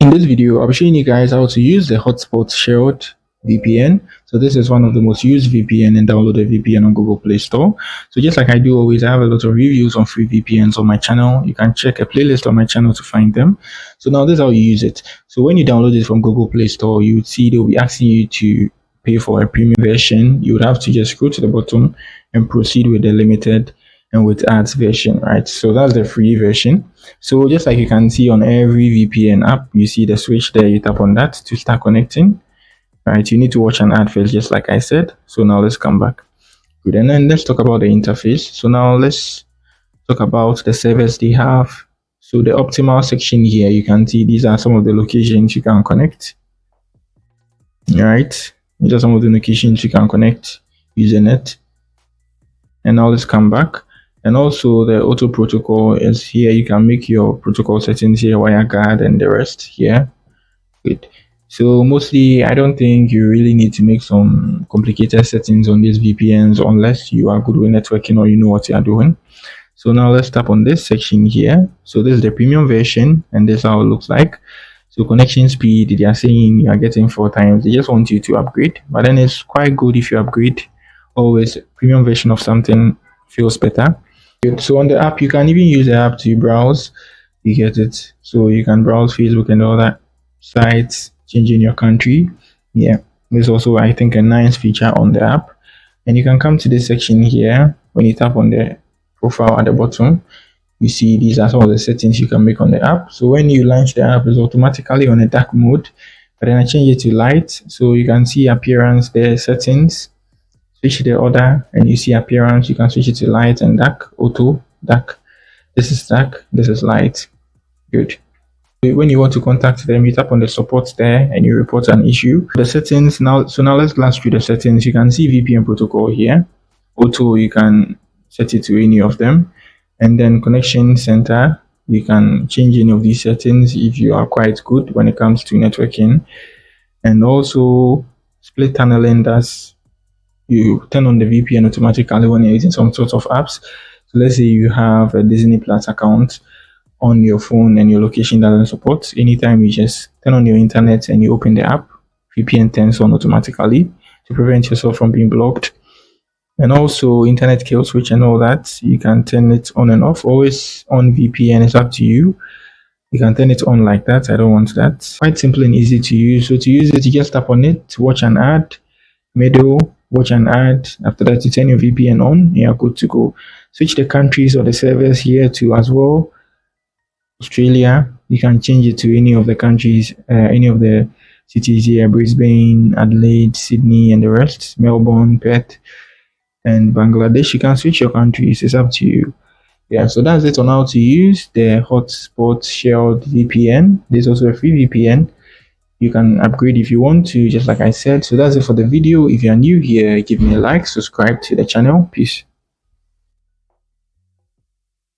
In this video, I'll be showing you guys how to use the Hotspot shared VPN. So this is one of the most used VPN and downloaded VPN on Google Play Store. So just like I do always, I have a lot of reviews on free VPNs on my channel. You can check a playlist on my channel to find them. So now this is how you use it. So when you download it from Google Play Store, you would see they'll be asking you to pay for a premium version. You would have to just scroll to the bottom and proceed with the limited and with ads version, right? So that's the free version. So just like you can see on every VPN app, you see the switch there, you tap on that to start connecting, right? You need to watch an ad first, just like I said. So now let's come back. Good, and then let's talk about the interface. So now let's talk about the servers they have. So the optimal section here, you can see these are some of the locations you can connect, right? These are some of the locations you can connect using it. And now let's come back. And also the auto protocol is here. You can make your protocol settings here, WireGuard and the rest here. Good. So mostly I don't think you really need to make some complicated settings on these VPNs unless you are good with networking or you know what you are doing. So now let's tap on this section here. So this is the premium version and this is how it looks like. So connection speed, they are saying you are getting 4 times. They just want you to upgrade, but then it's quite good if you upgrade. Always premium version of something feels better. So on the app, you can even use the app to browse. You get it. So you can browse Facebook and all that sites, changing your country. Yeah, there's also, I think, a nice feature on the app. And you can come to this section here. When you tap on the profile at the bottom, you see these are some of the settings you can make on the app. So when you launch the app, it's automatically on a dark mode. But then I change it to light, so you can see appearance there, settings. Switch the order and you see appearance. You can switch it to light and dark, auto, dark. This is dark, this is light. Good. When you want to contact them, you tap on the support there and you report an issue. The settings now, so now let's glance through the settings. You can see VPN protocol here. Auto, you can set it to any of them. And then connection center, you can change any of these settings if you are quite good when it comes to networking. And also split tunneling, that's you turn on the VPN automatically when you're using some sort of apps. So let's say you have a Disney Plus account on your phone and your location doesn't support. Anytime you just turn on your internet and you open the app, VPN turns on automatically to prevent yourself from being blocked. And also internet kill switch and all that, you can turn it on and off. Always on VPN, it's up to you. You can turn it on like that. I don't want that. Quite simple and easy to use. So to use it, you just tap on it, watch an ad, middle, watch an ad. After that, you turn your VPN on, you're good to go. Switch the countries or the servers here to as well. Australia, you can change it to any of the countries, any of the cities here: Brisbane, Adelaide, Sydney, and the rest, Melbourne, Perth, and Bangladesh. You can switch your countries, it's up to you. Yeah, so that's it on how to use the Hotspot shared VPN. There's also a free VPN. You can upgrade if you want to, just like I said. So that's it for the video. If you are new here, give me a like, subscribe to the channel. Peace.